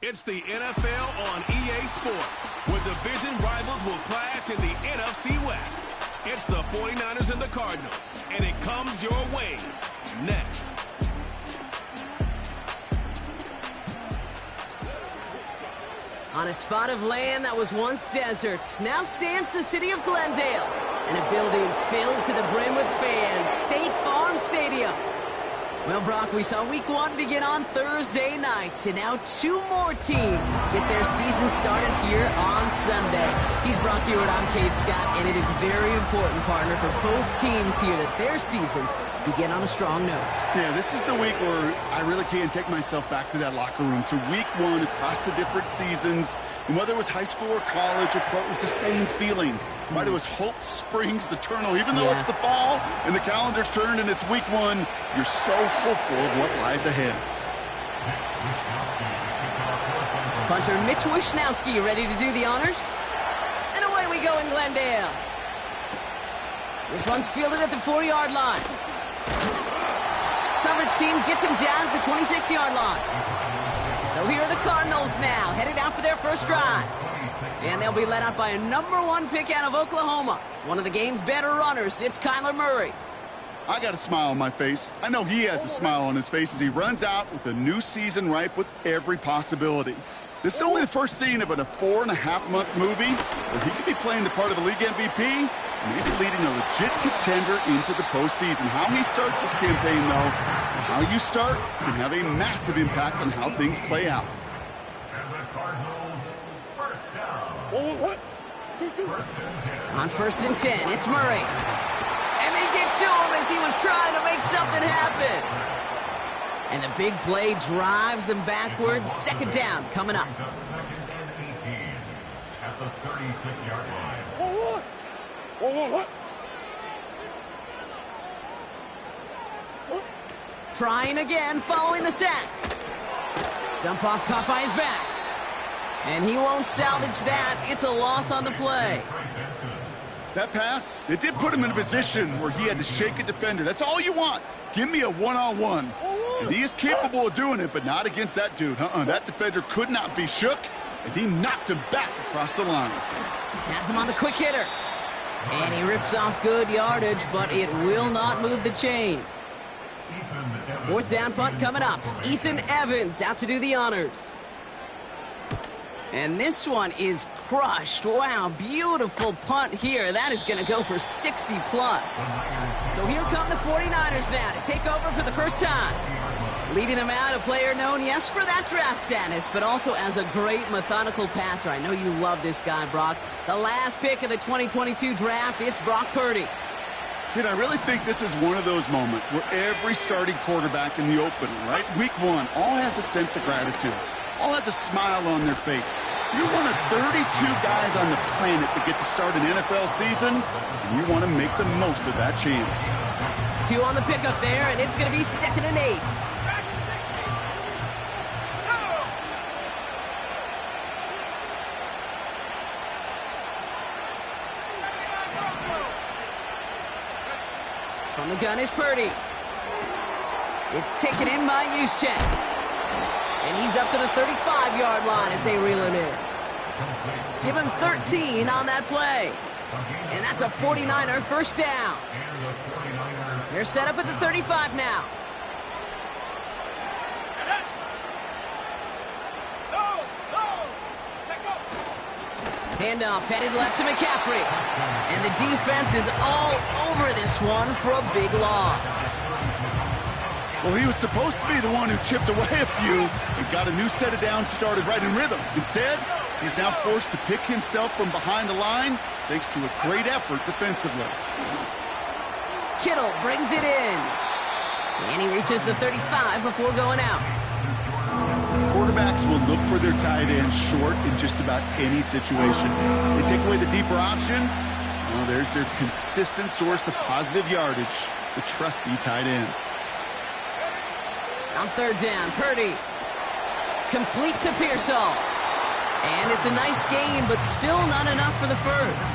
It's the NFL on EA Sports, where division rivals will clash in the NFC West. It's the 49ers and the Cardinals, and it comes your way next. On a spot of land that was once desert, now stands the city of Glendale, and a building filled to the brim with fans, State Farm Stadium. Well, Brock, we saw Week 1 begin on Thursday night, and now two more teams get their season started here on Sunday. He's Brock Hewitt, I'm Kate Scott, and it is very important, partner, for both teams here that their seasons begin on a strong note. Yeah, this is the week where I really can't take myself back to that locker room, to Week 1 across the different seasons. And whether it was high school or college or pro, it was the same feeling. Right, it was hope springs eternal. Even though it's the fall and the calendar's turned and it's Week 1, you're so hopeful of what lies ahead. Punter Mitch Wishnowski ready to do the honors. And away we go in Glendale. This one's fielded at the 4-yard line. Coverage team gets him down at the 26-yard line. So here are the Cardinals now, headed out for their first drive. And they'll be led out by a #1 pick out of Oklahoma. One of the game's better runners, it's Kyler Murray. I got a smile on my face. I know he has a smile on his face as he runs out with a new season ripe with every possibility. This is only the first scene of a 4.5-month movie where he could be playing the part of a league MVP, maybe leading a legit contender into the postseason. How he starts this campaign, though, and how you start can have a massive impact on how things play out. On 1st and 10, it's Murray. And they get to him as he was trying to make something happen. And the big play drives them backwards. 2nd down coming up. At the 36-yard line. Trying again following the sack. Dump off caught by his back. And he won't salvage that. It's a loss on the play. That pass, it did put him in a position where he had to shake a defender. That's all you want. Give me a one-on-one. And he is capable of doing it, but not against that dude. That defender could not be shook, and he knocked him back across the line. Has him on the quick hitter. And he rips off good yardage, but it will not move the chains. 4th down punt coming up. Ethan Evans out to do the honors. And this one is crushed. Wow, beautiful punt here. That is going to go for 60+. So here come the 49ers now to take over for the first time. Leading them out, a player known, yes, for that draft status, but also as a great methodical passer. I know you love this guy, Brock. The last pick of the 2022 draft, it's Brock Purdy. Kid, I really think this is one of those moments where every starting quarterback in the opener, right, Week 1, all has a sense of gratitude. All has a smile on their face. You're one of 32 guys on the planet that get to start an NFL season, and you want to make the most of that chance. 2 on the pickup there, and it's going to be 2nd and 8. From the gun is Purdy. It's taken in by Juszczyk. And he's up to the 35-yard line as they reel him in. Give him 13 on that play. And that's a 49er first down. They're set up at the 35 now. Handoff headed left to McCaffrey. And the defense is all over this one for a big loss. Well, he was supposed to be the one who chipped away a few and got a new set of downs started right in rhythm. Instead, he's now forced to pick himself from behind the line thanks to a great effort defensively. Kittle brings it in. And he reaches the 35 before going out. Quarterbacks will look for their tight end short in just about any situation. They take away the deeper options. Well, there's their consistent source of positive yardage, the trusty tight end. On 3rd down, Purdy. Complete to Pearsall. And it's a nice gain, but still not enough for the first.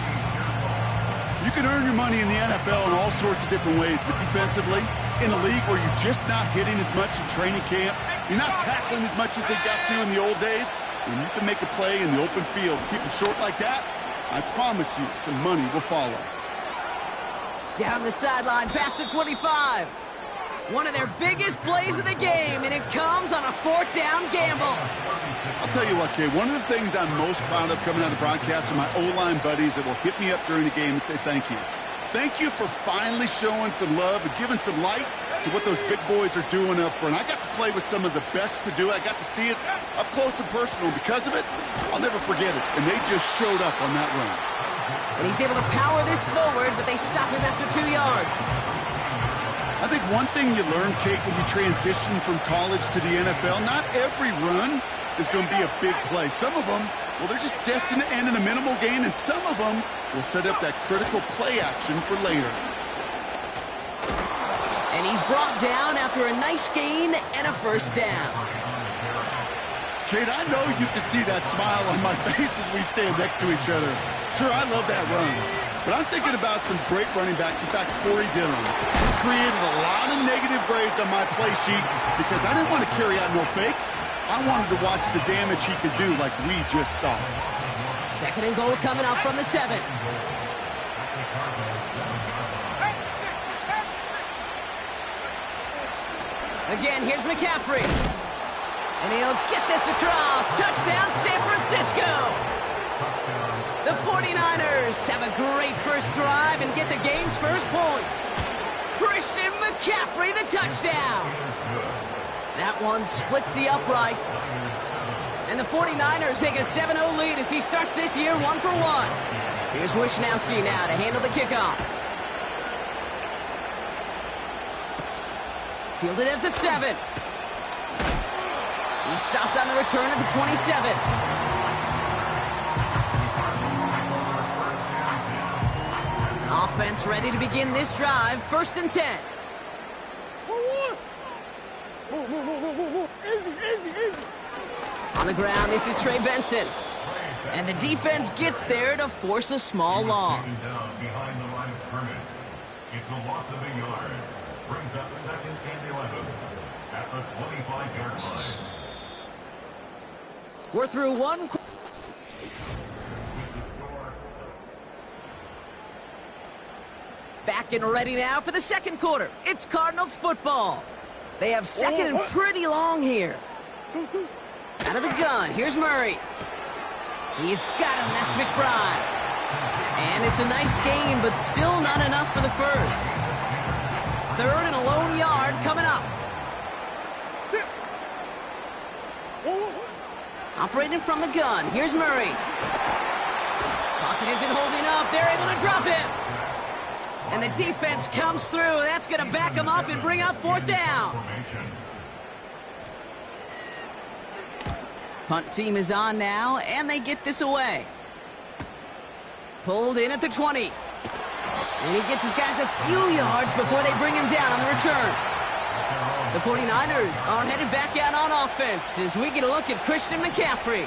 You can earn your money in the NFL in all sorts of different ways, but defensively, in a league where you're just not hitting as much in training camp, You're not tackling as much as they got to in the old days. When you can make a play in the open field, keep them short like that, I promise you some money will follow. Down the sideline, past the 25. One of their biggest plays of the game, and it comes on a 4th down gamble. I'll tell you what, Kay, one of the things I'm most proud of coming out of the broadcast are my O-line buddies that will hit me up during the game and say thank you. Thank you for finally showing some love and giving some light to what those big boys are doing up front. I got to play with some of the best to do it. I got to see it up close and personal. Because of it, I'll never forget it. And they just showed up on that run. And he's able to power this forward, but they stop him after 2 yards. I think one thing you learn, Kate, when you transition from college to the NFL, not every run is going to be a big play. Some of them, well, they're just destined to end in a minimal gain, and some of them will set up that critical play action for later. And he's brought down after a nice gain and a 1st down. Kate, I know you can see that smile on my face as we stand next to each other. Sure, I love that run. But I'm thinking about some great running backs. In fact, Corey Dillon. He created a lot of negative grades on my play sheet because I didn't want to carry out no fake. I wanted to watch the damage he could do like we just saw. 2nd and goal coming up from the 7. Again, here's McCaffrey. And he'll get this across. Touchdown, San Francisco. The 49ers have a great first drive and get the game's first points. Christian McCaffrey, the touchdown. That one splits the uprights. And the 49ers take a 7-0 lead as he starts this year 1 for 1. Here's Wishnowski now to handle the kickoff. Fielded at the 7. He stopped on the return at the 27. Offense ready to begin this drive. 1st and 10. On the ground, this is Trey Benson. And the defense gets there to force a small loss. Behind the line of scrimmage. It's a loss of a yard. Brings up 2nd and 11 at the 25-yard line. We're through one. Back and ready now for the 2nd quarter. It's Cardinals football. They have 2nd and pretty long here. Out of the gun, here's Murray. He's got him, that's McBride. And it's a nice game, but still not enough for the 1st. 3rd and a lone yard coming up. Operating from the gun, here's Murray. Pocket isn't holding up, they're able to drop him. And the defense comes through. That's going to back him up and bring up 4th down. Punt team is on now, and they get this away. Pulled in at the 20. And he gets his guys a few yards before they bring him down on the return. The 49ers are headed back out on offense as we get a look at Christian McCaffrey.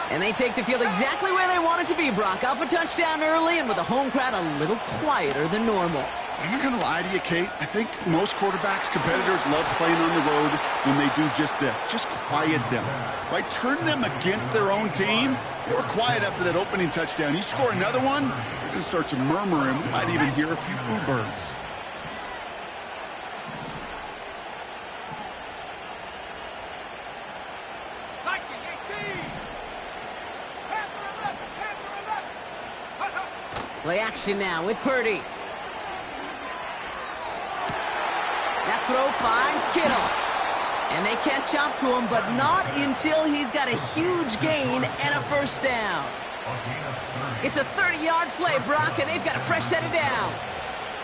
And they take the field exactly where they want it to be, Brock. Off a touchdown early and with a home crowd a little quieter than normal. I'm not going to lie to you, Kate. I think most quarterbacks, competitors love playing on the road when they do just this. Just quiet them. Right? Turn them against their own team. They were quiet after that opening touchdown. You score another one, they're going to start to murmur, and we might even hear a few boo birds. Play action now with Purdy. That throw finds Kittle. And they catch up to him, but not until he's got a huge gain and a 1st down. It's a 30-yard play, Brock, and they've got a fresh set of downs.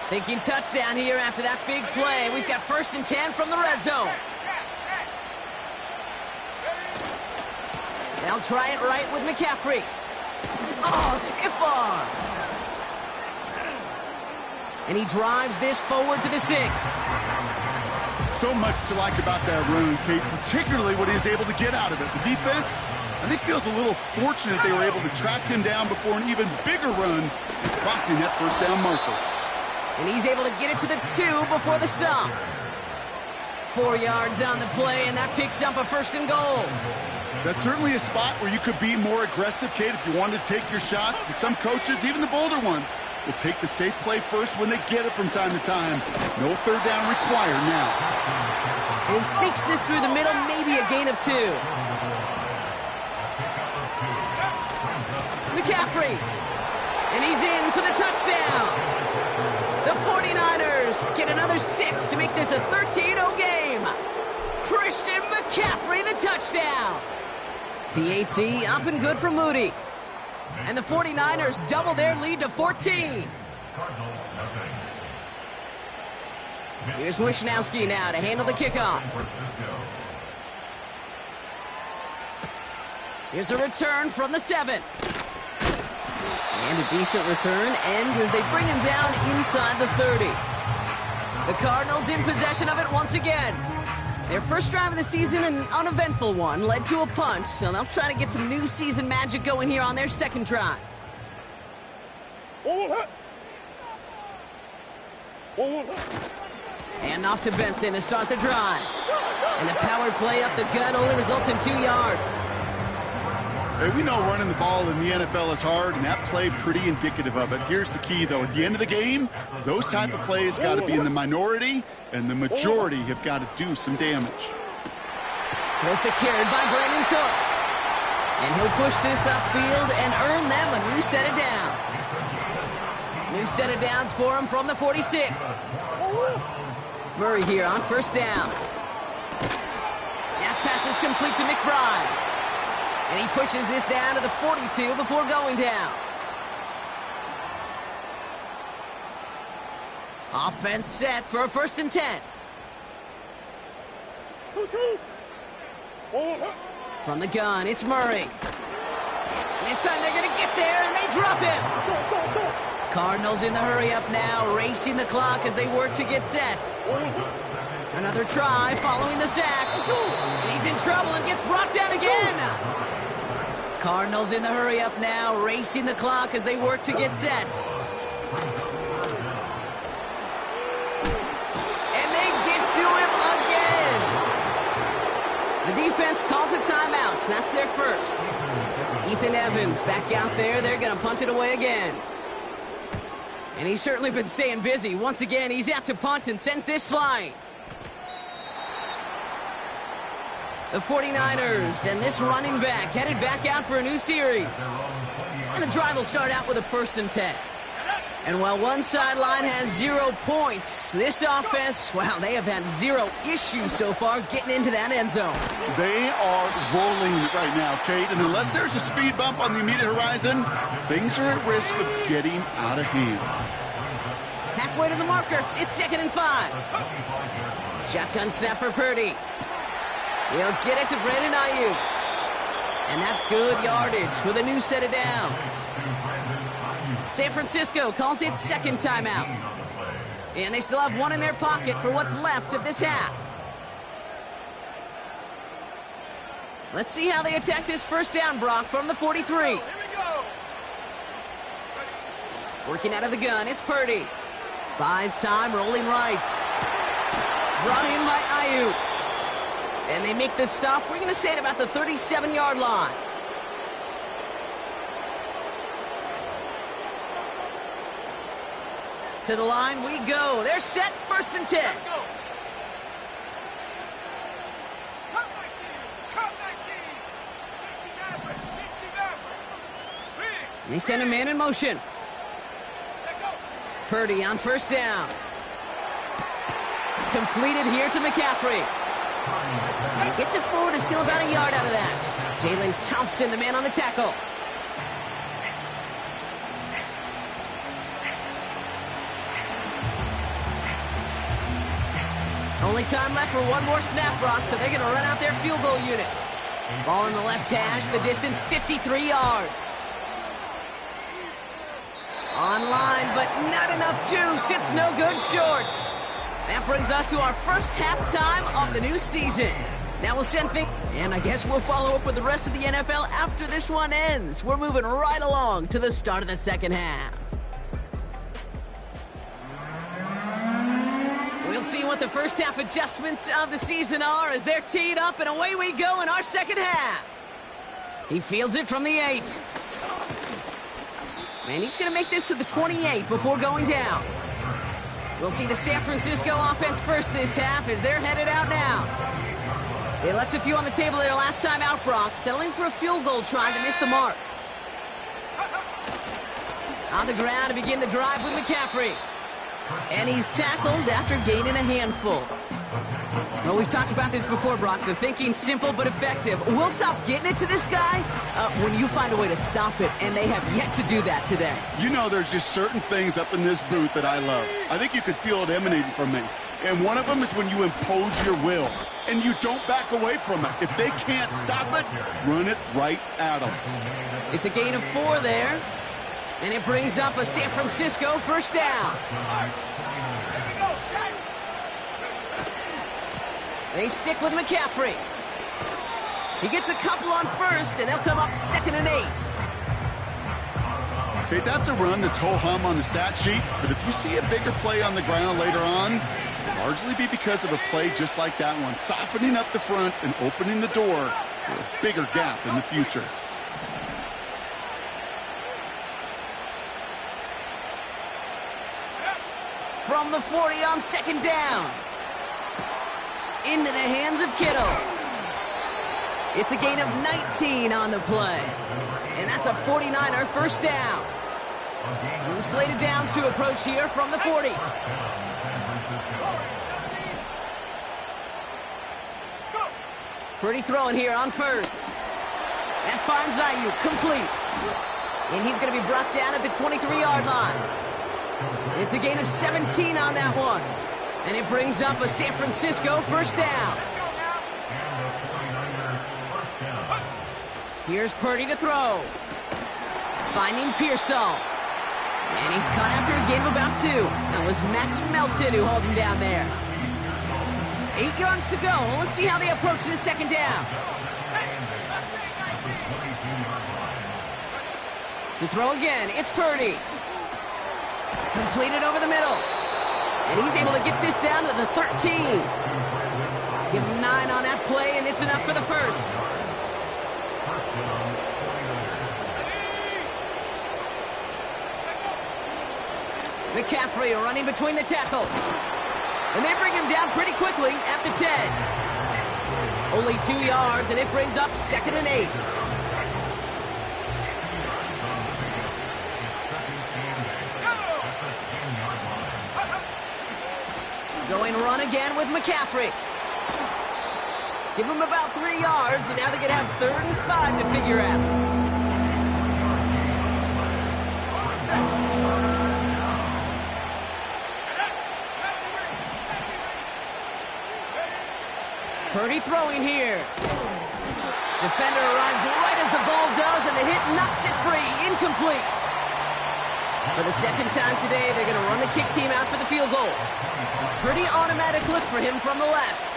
Thinking touchdown here after that big play. We've got 1st and 10 from the red zone. They'll try it right with McCaffrey. Oh, stiff arm. And he drives this forward to the 6. So much to like about that run, Kate, particularly what he was able to get out of it. The defense, I think, feels a little fortunate they were able to track him down before an even bigger run, crossing that 1st down marker. And he's able to get it to the 2 before the stop. 4 yards on the play, and that picks up a 1st and goal. That's certainly a spot where you could be more aggressive, Kate, if you wanted to take your shots. But some coaches, even the bolder ones, will take the safe play first when they get it from time to time. No 3rd down required now. And he sneaks this through the middle, maybe a gain of 2. McCaffrey. And he's in for the touchdown. The 49ers get another 6 to make this a 13-0 game. Christian McCaffrey, the touchdown. PAT up and good for Moody. And the 49ers double their lead to 14. Here's Wishnowski now to handle the kickoff. Here's a return from the 7. And a decent return ends as they bring him down inside the 30. The Cardinals in possession of it once again. Their first drive of the season, an uneventful one, led to a punt, so they'll try to get some new season magic going here on their 2nd drive. And off to Benson to start the drive. And the power play up the gut only results in 2 yards. Hey, we know running the ball in the NFL is hard, and that play pretty indicative of it. Here's the key, though. At the end of the game, those type of plays got to be in the minority, and the majority have got to do some damage. Well secured by Brandon Cooks. And he'll push this upfield and earn them a new set of downs. New set of downs for him from the 46. Murray here on 1st down. That pass is complete to McBride. And he pushes this down to the 42 before going down. Offense set for a 1st and 10. From the gun, it's Murray. And this time they're going to get there, and they drop him. Cardinals in the hurry-up now, racing the clock as they work to get set. Another try following the sack. And he's in trouble and gets brought down again. Cardinals in the hurry-up now, racing the clock as they work to get set. And they get to him again. The defense calls a timeout. That's their first. Ethan Evans back out there. They're going to punt it away again. And he's certainly been staying busy. Once again, he's out to punt and sends this flying. The 49ers and this running back headed back out for a new series. And the drive will start out with a 1st and 10. And while one sideline has 0 points, this offense, well, they have had 0 issues so far getting into that end zone. They are rolling right now, Kate, and unless there's a speed bump on the immediate horizon, things are at risk of getting out of hand. Halfway to the marker, it's 2nd and 5. Shotgun snap for Purdy. He'll get it to Brandon Ayuk. And that's good yardage with a new set of downs. San Francisco calls it 2nd timeout. And they still have 1 in their pocket for what's left of this half. Let's see how they attack this 1st down, Brock, from the 43. Working out of the gun, it's Purdy. Buys time, rolling right. Brought in by Ayuk. And they make the stop, we're going to say, at about the 37-yard line. To the line we go. They're set, 1st and 10. And they send a man in motion. Purdy on 1st down. Completed here to McCaffrey. And he gets it forward to steal about a yard out of that. Jalen Thompson, the man on the tackle. Only time left for one more snap, Brock, so they're going to run out their field goal unit. Ball in the left hash, the distance 53 yards. Online, but not enough juice. It's no good short. That brings us to our first halftime of the new season. Now we'll send things, and I guess we'll follow up with the rest of the NFL after this one ends. We're moving right along to the start of the 2nd half. We'll see when what the first half adjustments of the season are as they're teed up, and away we go in our second half. He fields it from the 8. And he's going to make this to the 28 before going down. We'll see the San Francisco offense first this half as they're headed out now. They left a few on the table their last time out, Brock, settling for a field goal trying to miss the mark. On the ground to begin the drive with McCaffrey. And he's tackled after gaining a handful. Well, we've talked about this before, Brock. The thinking's simple but effective. We'll stop getting it to this guy when you find a way to stop it, and they have yet to do that today. You know, there's just certain things up in this booth that I love. I think you could feel it emanating from me. And one of them is when you impose your will, and you don't back away from it. If they can't stop it, run it right at them. It's a gain of 4 there, and it brings up a San Francisco first down. They stick with McCaffrey. He gets a couple on first, and they'll come up 2nd and 8. Okay, that's a run that's ho-hum on the stat sheet, but if you see a bigger play on the ground later on, it'll largely be because of a play just like that one, softening up the front and opening the door for a bigger gap in the future. From the 40 on 2nd down. Into the hands of Kittle. It's a gain of 19 on the play. And that's a 49er first down. New slated downs to approach here from the 40. Pretty throwing here on first. That finds Ayuk complete. And he's going to be brought down at the 23-yard line. It's a gain of 17 on that one. And it brings up a San Francisco first down. Here's Purdy to throw. Finding Pearsall. And he's caught after a gain of about 2. That was Max Melton who hauled him down there. 8 yards to go. Well, let's see how they approach this second down. To throw again, it's Purdy. Completed over the middle. And he's able to get this down to the 13. Give him 9 on that play, and it's enough for the first. McCaffrey running between the tackles. And they bring him down pretty quickly at the 10. Only 2 yards, and it brings up 2nd and 8. Going run again with McCaffrey. Give him about 3 yards, and now they're going to have 3rd and 5 to figure out. Purdy throwing here. Defender arrives right as the ball does, and the hit knocks it free. Incomplete. For the second time today, they're going to run the kick team out for the field goal. Pretty automatic look for him from the left.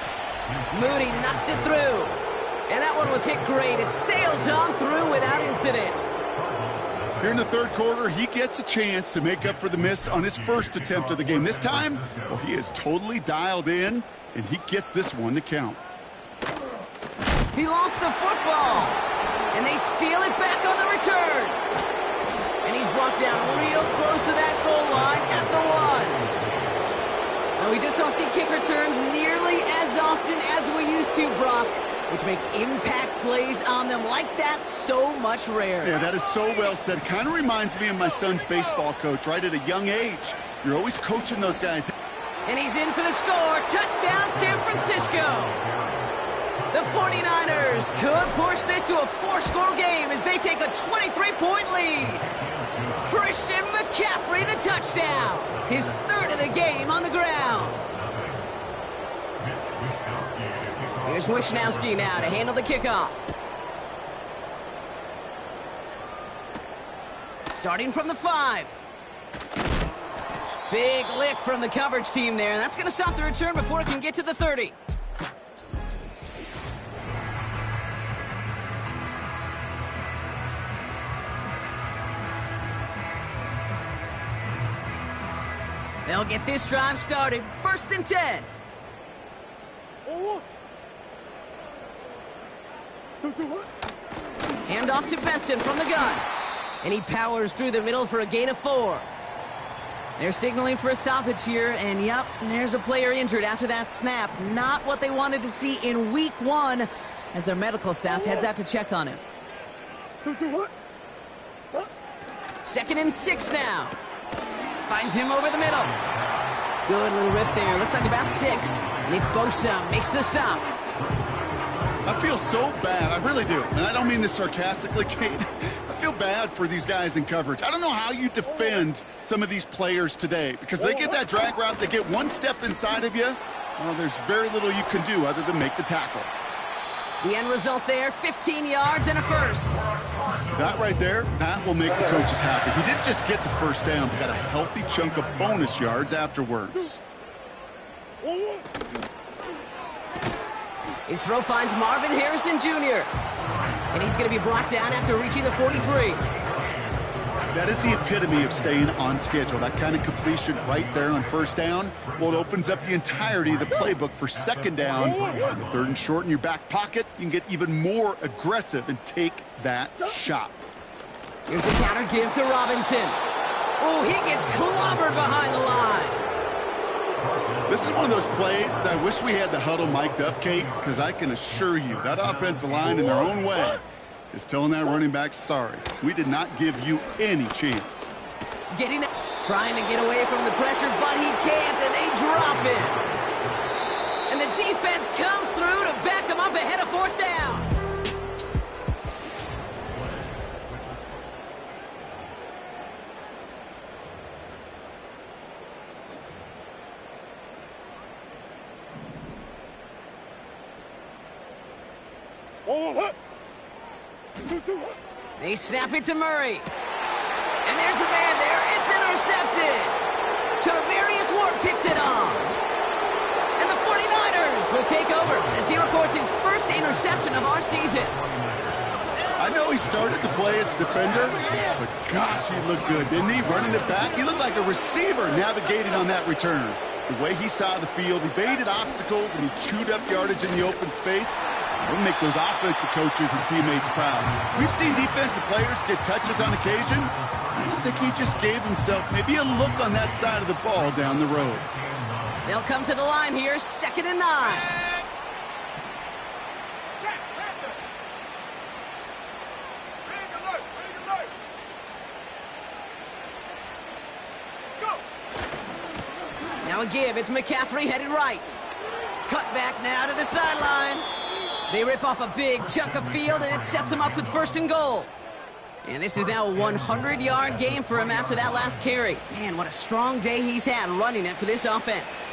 Moody knocks it through. And that one was hit great. It sails on through without incident. Here in the 3rd quarter, he gets a chance to make up for the miss on his first attempt of the game. This time, well, he is totally dialed in, and he gets this one to count. He lost the football. And they steal it back on the return. And he's brought down real close to that goal line at the 1. Now, we just don't see kick returns nearly as often as we used to, Brock, which makes impact plays on them like that so much rarer. Yeah, that is so well said. Kind of reminds me of my son's baseball coach, right? At a young age, you're always coaching those guys. And he's in for the score. Touchdown, San Francisco. The 49ers could push this to a 4-score game as they take a 23-point lead. Christian McCaffrey, the touchdown. His 3rd of the game on the ground. Here's Wishnowski now to handle the kickoff. Starting from the 5. Big lick from the coverage team there. That's going to stop the return before it can get to the 30. They'll get this drive started. 1st and 10. Hand off to Benson from the gun. And he powers through the middle for a gain of 4. They're signaling for a stoppage here, and yep, there's a player injured after that snap. Not what they wanted to see in week 1 as their medical staff heads out to check on him. 2nd and 6 now. Finds him over the middle. Good little rip there. Looks like about 6. Nick Bosa makes the stop. I feel so bad. I really do. And I don't mean this sarcastically, Kate. I feel bad for these guys in coverage. I don't know how you defend some of these players today because they get that drag route, they get one step inside of you. Well, there's very little you can do other than make the tackle. The end result there, 15 yards and a first. That right there, that will make the coaches happy. He didn't just get the first down, but got a healthy chunk of bonus yards afterwards. His throw finds Marvin Harrison Jr. And he's going to be brought down after reaching the 43. That is the epitome of staying on schedule. That kind of completion right there on first down. Well, it opens up the entirety of the playbook for second down. On the 3rd and short in your back pocket, you can get even more aggressive and take that shot. Here's a counter give to Robinson. Oh, he gets clobbered behind the line. This is one of those plays that I wish we had the huddle mic'd up, Kate, because I can assure you that offensive line in their own way is telling that running back, sorry, we did not give you any chance. Trying to get away from the pressure, but he can't, and they drop it. And the defense comes through to back him up ahead of 4th down. They snap it to Murray. And there's a man there. It's intercepted. Tarvarius Ward picks it on. And the 49ers will take over as he records his first interception of our season. I know he started to play as a defender, but gosh, he looked good, didn't he? Running it back, he looked like a receiver navigating on that return. The way he saw the field, he baited obstacles, and he chewed up yardage in the open space. It'll make those offensive coaches and teammates proud. We've seen defensive players get touches on occasion. I think he just gave himself maybe a look on that side of the ball down the road. They'll come to the line here, 2nd and 9. Now a give. It's McCaffrey headed right. Cut back now to the sideline. They rip off a big chunk of field, and it sets him up with 1st and goal. And this is now a 100-yard game for him after that last carry. Man, what a strong day he's had running it for this offense.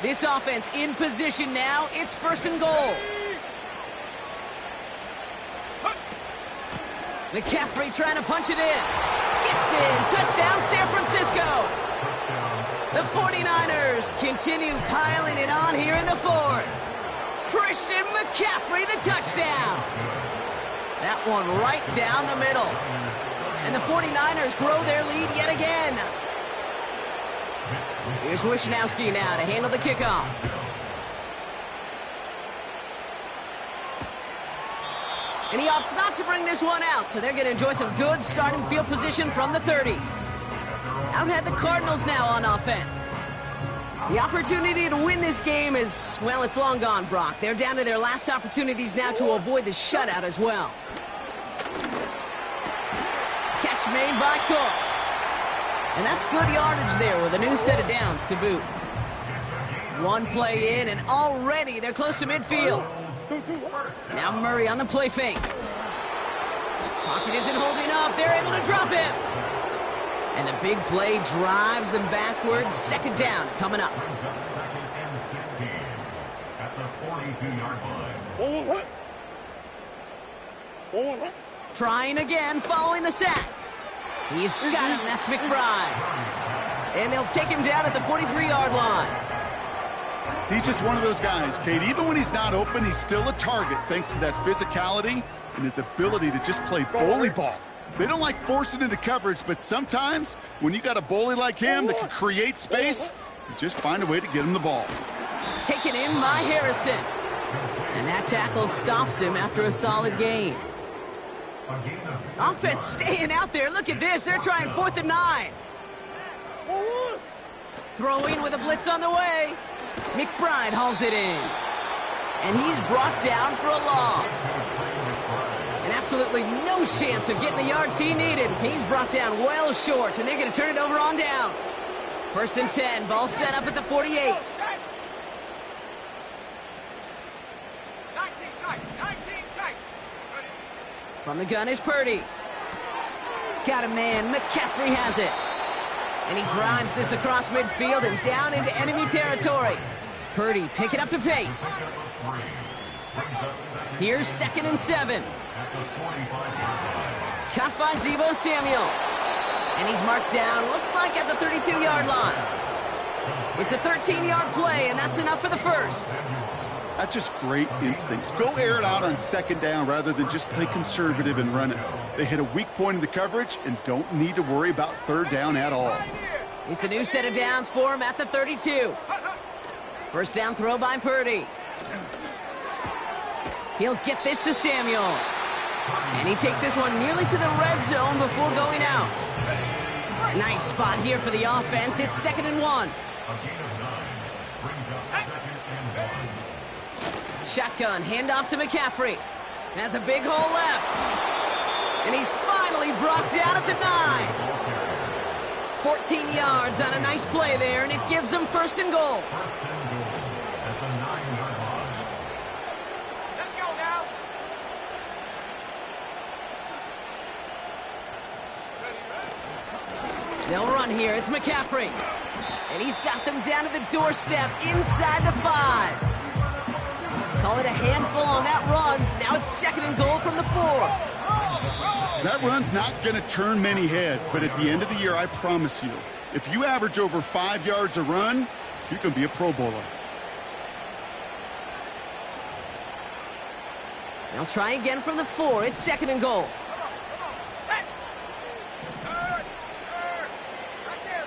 This offense in position now. It's 1st and goal. McCaffrey trying to punch it in. Gets in. Touchdown, San Francisco. The 49ers continue piling it on here in the 4th. Christian McCaffrey, the touchdown. That one right down the middle. And the 49ers grow their lead yet again. Here's Wishnowski now to handle the kickoff. And he opts not to bring this one out, so they're going to enjoy some good starting field position from the 30. Out had the Cardinals now on offense. The opportunity to win this game is, well, it's long gone, Brock. They're down to their last opportunities now to avoid the shutout as well. Catch made by Cooks. And that's good yardage there with a new set of downs to boot. One play in, and already they're close to midfield. Now Murray on the play fake. Pocket isn't holding up. They're able to drop him. And the big play drives them backwards. 2nd down coming up. Second and 16 at the 42-yard line. Trying again following the sack. He's got him. That's McBride. And they'll take him down at the 43-yard line. He's just one of those guys, Kate. Even when he's not open, he's still a target thanks to that physicality and his ability to just play bully ball. They don't like forcing into coverage, but sometimes when you got a bully like him that can create space, you just find a way to get him the ball. Taken in by Harrison. And that tackle stops him after a solid gain. Offense staying out there. Look at this. They're trying 4th and 9. Throwing with a blitz on the way. McBride hauls it in. And he's brought down for a loss. And absolutely no chance of getting the yards he needed. He's brought down well short, and they're going to turn it over on downs. 1st and 10. Ball set up at the 48. From the gun is Purdy. Got a man. McCaffrey has it. And he drives this across midfield and down into enemy territory. Purdy picking up the pace. Here's 2nd and 7. Caught by Deebo Samuel. And he's marked down, looks like at the 32-yard line. It's a 13-yard play, and that's enough for the first. That's just great instincts. Go air it out on 2nd down rather than just play conservative and run it. They hit a weak point in the coverage and don't need to worry about 3rd down at all. It's a new set of downs for him at the 32. 1st down throw by Purdy. He'll get this to Samuel. And he takes this one nearly to the red zone before going out. Nice spot here for the offense. It's 2nd and 1. Shotgun, handoff to McCaffrey. Has a big hole left. And he's finally brought down at the 9. 14 yards on a nice play there, and it gives them 1st and goal. Let's go now. They'll run here. It's McCaffrey. And he's got them down to the doorstep inside the 5. Call it a handful on that run. Now it's 2nd and goal from the 4. That run's not going to turn many heads, but at the end of the year, I promise you, if you average over 5 yards a run, you can be a Pro Bowler. They'll try again from the 4. It's 2nd and goal. Set. Right there.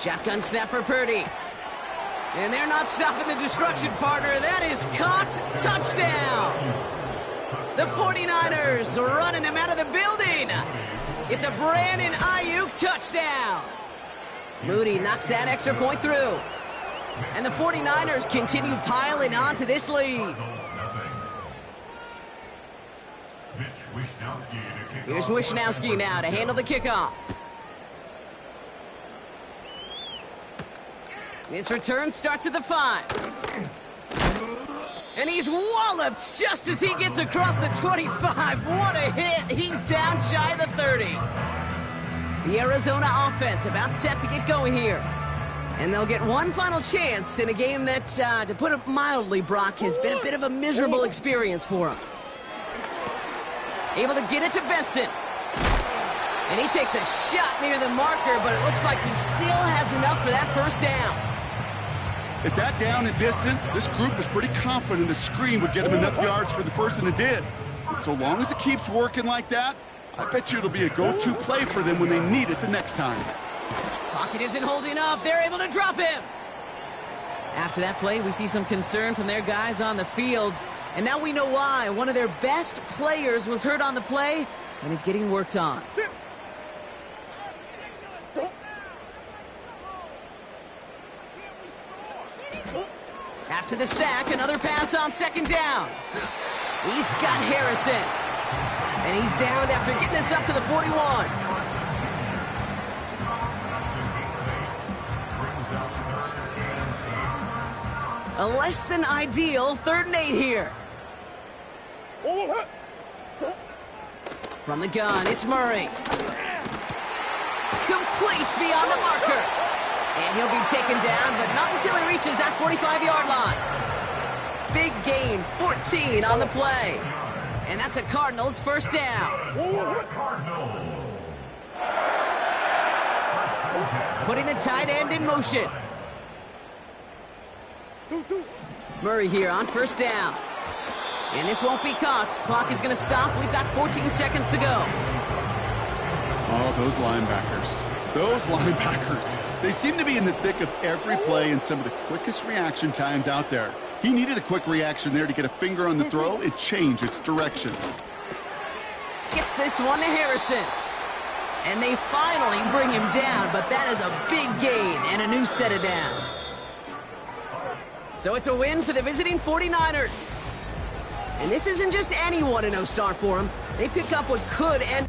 Shotgun snap for Purdy. And they're not stopping the destruction, partner. That is caught. Touchdown. The 49ers running them out of the building. It's a Brandon Ayuk touchdown. Moody knocks that extra point through. And the 49ers continue piling on to this lead. Here's Wishnowski now to handle the kickoff. This return starts at the 5. And he's walloped just as he gets across the 25. What a hit. He's down shy of the 30. The Arizona offense about set to get going here. And they'll get one final chance in a game that, to put it mildly, Brock, has been a bit of a miserable experience for him. Able to get it to Benson. And he takes a shot near the marker, but it looks like he still has enough for that 1st down. At that down and distance, this group was pretty confident the screen would get him enough yards for the 1st, and it did. And so long as it keeps working like that, I bet you it'll be a go-to play for them when they need it the next time. Pocket isn't holding up. They're able to drop him. After that play, we see some concern from their guys on the field. And now we know why. One of their best players was hurt on the play and is getting worked on. After the sack, another pass on 2nd down. He's got Harrison. And he's down after getting this up to the 41. A less than ideal 3rd and 8 here. From the gun, it's Murray. Complete beyond the marker. And he'll be taken down, but not until he reaches that 45-yard line. Big gain, 14 on the play. And that's a Cardinals 1st down. Putting the tight end in motion. Murray here on 1st down. And this won't be caught. Clock is going to stop. We've got 14 seconds to go. Oh, those linebackers. Those linebackers. They seem to be in the thick of every play and some of the quickest reaction times out there. He needed a quick reaction there to get a finger on the throw and change its direction. Gets this one to Harrison. And they finally bring him down, but that is a big gain and a new set of downs. So it's a win for the visiting 49ers. And this isn't just any 1-0 start for them. They pick up what could end...